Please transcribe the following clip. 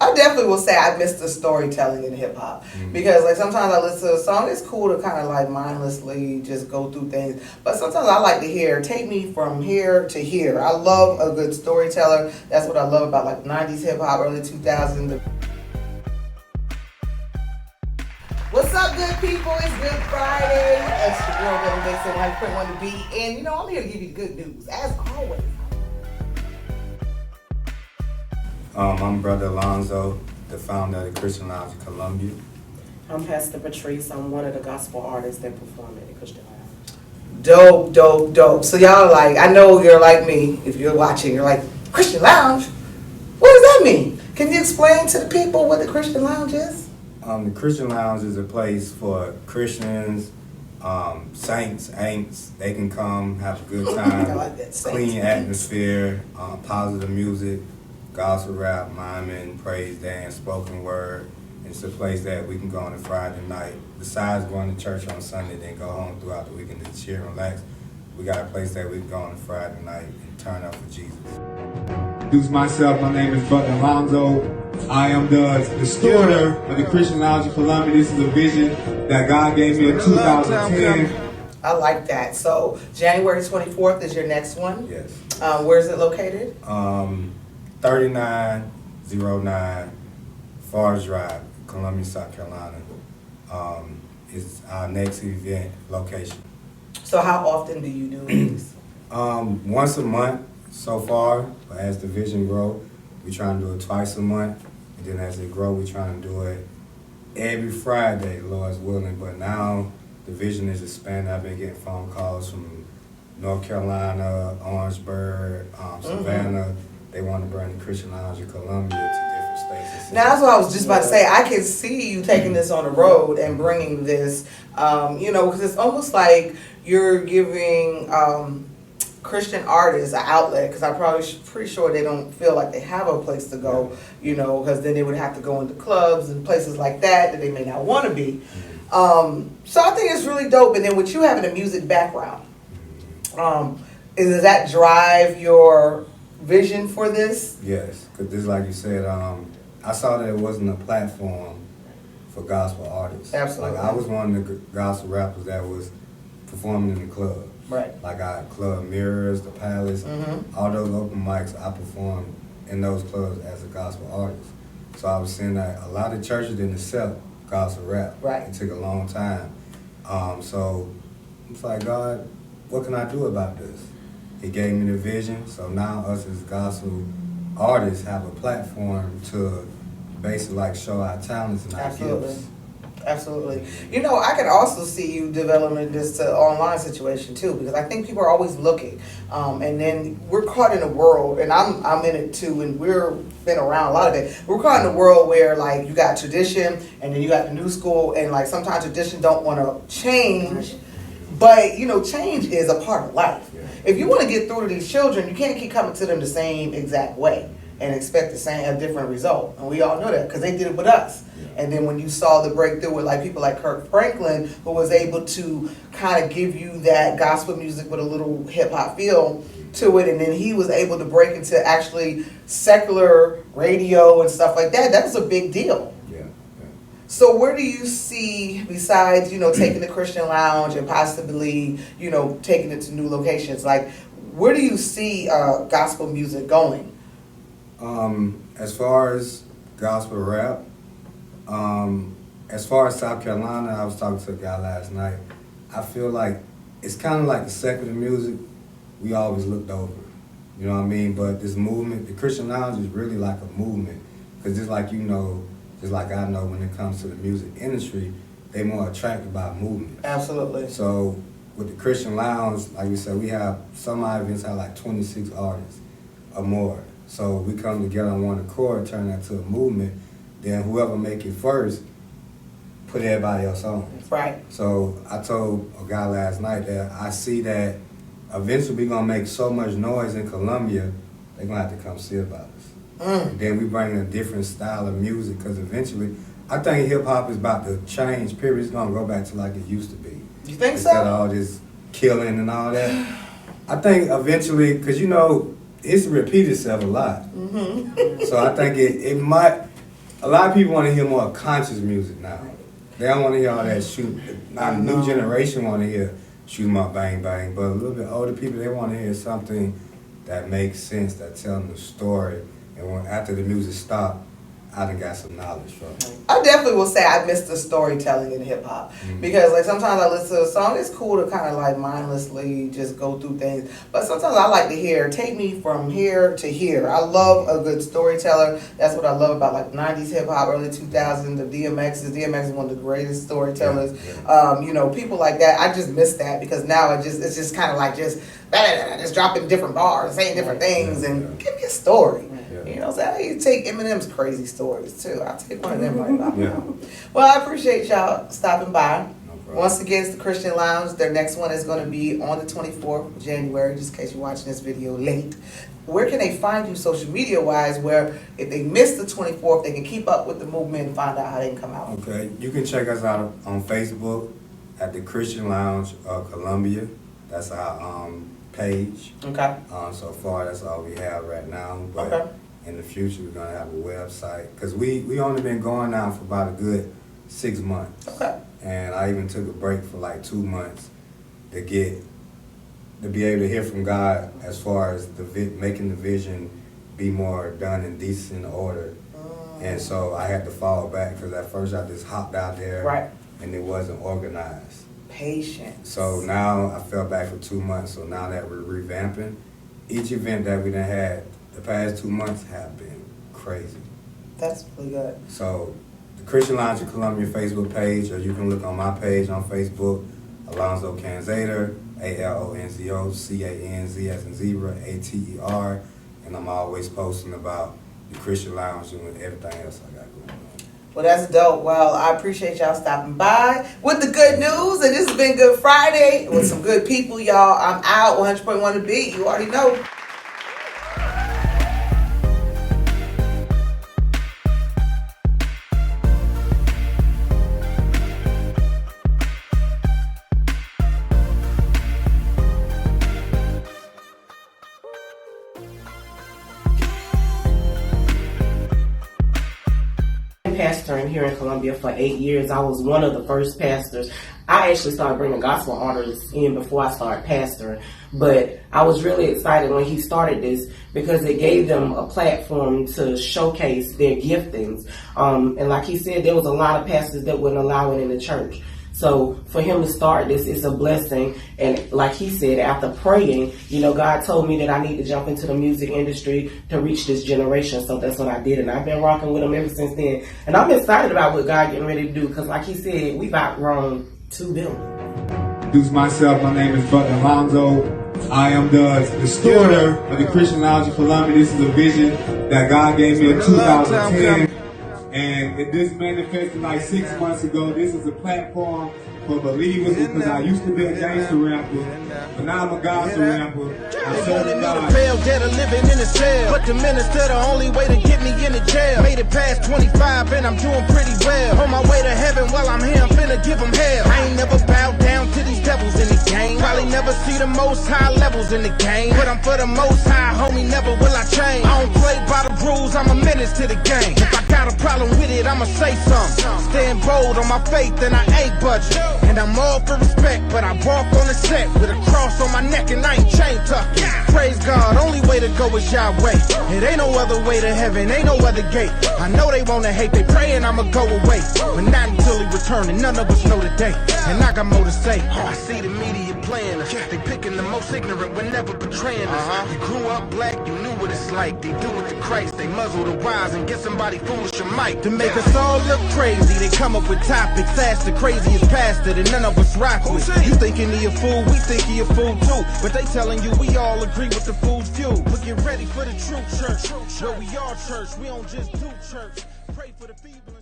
I definitely will say I miss the storytelling in hip hop because like sometimes I listen to a song. It's cool to kind of like mindlessly just go through things, but sometimes I like to hear take me from here to here. I love a good storyteller. That's what I love about like '90s hip hop, early 2000s. What's up, good people? It's Good Friday. It's your girl, Venom, Vixen, 100.1 to be. And you know, I'm here to give you good news, as always. I'm Brother Alonzo, the founder of the Christian Lounge in Columbia. I'm Pastor Patrice. I'm one of the gospel artists that perform at the Christian Lounge. Dope, dope, dope. So y'all like, I know you're like me. If you're watching, you're like, Christian Lounge? What does that mean? Can you explain to the people what the Christian Lounge is? The Christian Lounge is a place for Christians, saints, ain'ts. They can come, have a good time, I like that. clean atmosphere, positive music, gospel rap, miming, praise dance, spoken word. It's a place that we can go on a Friday night. Besides going to church on Sunday, then go home throughout the weekend to chill and relax. We got a place that we can go on a Friday night and turn up for Jesus. Introduce myself. My name is Brother Alonzo. I am the steward of the Christian Lounge in Columbia. This is a vision that God gave me in 2010. I like that. So January 24th is your next one? Yes. Where is it located? 3909 Forest Drive, Columbia, South Carolina. Is our next event location. So how often do you do these? Once a month so far, but as the vision grow, we trying to do it twice a month. And then as it grow, we trying to do it every Friday, Lord's willing. But now the vision is expanding. I've been getting phone calls from North Carolina, Orangeburg, Savannah. They want to bring the Christian Lounge in Columbia to different states. Now that's what I was just about to say. I can see you taking this on the road and bringing this, because it's almost like you're giving Christian artists an outlet, because I'm probably pretty sure they don't feel like they have a place to go, because then they would have to go into clubs and places like that they may not want to be. So I think it's really dope. And then with you having a music background, does that drive your vision for this? Yes, because just like you said, I saw that it wasn't a platform for gospel artists. Absolutely. Like I was one of the gospel rappers that was performing in the club. Right. Like I Club Mirrors, The Palace, all those open mics, I performed in those clubs as a gospel artist. So I was seeing that a lot of churches didn't accept gospel rap. Right. It took a long time. So it's like, God, what can I do about this? He gave me the vision, so now us as gospel artists have a platform to basically like show our talents and our gifts. Absolutely. I can also see you developing this to online situation too, because I think people are always looking. And then we're caught in a world, and I'm in it too, and we've been around a lot of it. We're caught in a world where like you got tradition and then you got the new school, and like sometimes tradition don't want to change, but change is a part of life. If you want to get through to these children, you can't keep coming to them the same exact way and expect a different result. And we all know that because they did it with us. And then when you saw the breakthrough with like people like Kirk Franklin, who was able to kind of give you that gospel music with a little hip hop feel to it, and then he was able to break into actually secular radio and stuff like that, that was a big deal. Yeah. So where do you see, besides, taking the Christian Lounge and possibly, taking it to new locations, like where do you see gospel music going? As far as gospel rap, as far as South Carolina, I was talking to a guy last night. I feel like it's kind of like the secular music we always looked over. You know what I mean? But this movement, the Christian Lounge is really like a movement. Because just like just like I know when it comes to the music industry, they're more attracted by movement. Absolutely. So with the Christian Lounge, like we said, we have, some of our events have like 26 artists or more. So we come together on one accord, turn that to a movement. Then whoever make it first, put everybody else on. Right. So I told a guy last night that I see that eventually we're going to make so much noise in Columbia, they're going to have to come see about us. And then we bring in a different style of music, because eventually, I think hip-hop is about to change, period. It's going to go back to like it used to be. You think Instead so? of all this killing and all that. I think eventually, because history repeats itself a lot. So I think it might, a lot of people want to hear more conscious music now. They don't want to hear all that shoot. Now the new generation want to hear shoot 'em up, bang bang. But a little bit older people, they want to hear something that makes sense, that tells them the story. And when after the music stop, I done got some knowledge from it. I definitely will say I miss the storytelling in hip hop because like sometimes I listen to a song. It's cool to kind of like mindlessly just go through things, but sometimes I like to hear take me from here to here. I love a good storyteller. That's what I love about like '90s hip hop, early 2000s. The DMX is one of the greatest storytellers. You know, people like that. I just miss that because now it's just kind of like just dropping different bars, saying different things, and give me a story. You know, so I take Eminem's crazy stories too. I'll take one of them right now. Well, I appreciate y'all stopping by. Once again, it's the Christian Lounge. Their next one is going to be on the 24th of January, just in case you're watching this video late. Where can they find you social media wise, where if they miss the 24th, they can keep up with the movement and find out how they can come out? Okay, you can check us out on Facebook at the Christian Lounge of Columbia. That's our page. Okay. So far, that's all we have right now. But in the future, we're gonna have a website because we only been going now for about a good 6 months. Okay. And I even took a break for like 2 months to be able to hear from God as far as making the vision be more done in decent order. And so I had to fall back because at first I just hopped out there and it wasn't organized. Patience. So now I fell back for 2 months. So now that we're revamping, each event that we done had the past 2 months have been crazy. That's really good. So the Christian Lounge of Columbia Facebook page, or you can look on my page on Facebook, Alonzo Canzater, ALONZO CANZ as in zebra, ATER, and I'm always posting about the Christian Lounge and everything else I got going on. Well, that's dope. Well, I appreciate y'all stopping by with the good news, and this has been Good Friday with some good people, y'all. I'm out. 100.1 The Beat. You already know. Pastoring here in Columbia for 8 years. I was one of the first pastors. I actually started bringing gospel artists in before I started pastoring, but I was really excited when he started this because it gave them a platform to showcase their giftings. And like he said, there was a lot of pastors that wouldn't allow it in the church. So for him to start this is a blessing. And like he said, after praying, you know, God told me that I need to jump into the music industry to reach this generation. So that's what I did. And I've been rocking with him ever since then. And I'm excited about what God getting ready to do because like he said, we've outgrown 2 billion. Introduce myself. My name is Brother Alonzo. I am the steward of the Christian Lounge of Columbia. This is a vision that God gave me in 2010. And it just manifested like 6 months ago. This is a platform for believers because I used to be a gangster rapper, but now I'm a gospel rapper. I serve God. Dead or living in a cell, but the minister the only way to get me in the jail. Made it past 25 and I'm doing pretty well. On my way to heaven while I'm here, I'm finna give them hell. I ain't never bowed down to these devils in the game. Probably never see the most high levels in the game, but I'm for the most high, homie, never will I change. I don't play by the rules, I'm a menace to the game. If I got a problem with it, I'ma say something. Stand bold on my faith and I ain't budging. And I'm all for respect, but I walk on the set with a cross on my neck and I ain't chain tucking. Praise God, only way to go is Yahweh. It ain't no other way to heaven, ain't no other gate. I know they wanna hate, they praying I'ma go away, but not until he return, and none of us know the day. And I got more to say. I see the media playing us. They picking the most ignorant, but never betraying us. You grew up black, you knew what it's like. They do it to Christ, they muzzle the wise and get somebody foolish or might. To make us all look crazy, they come up with topics. Ask the craziest pastor that none of us rock with. You thinking he a fool, we think he a fool too. But they telling you we all agree with the fool's view. But get ready for the true church. Where we are church, we don't just do church. Pray for the feeble.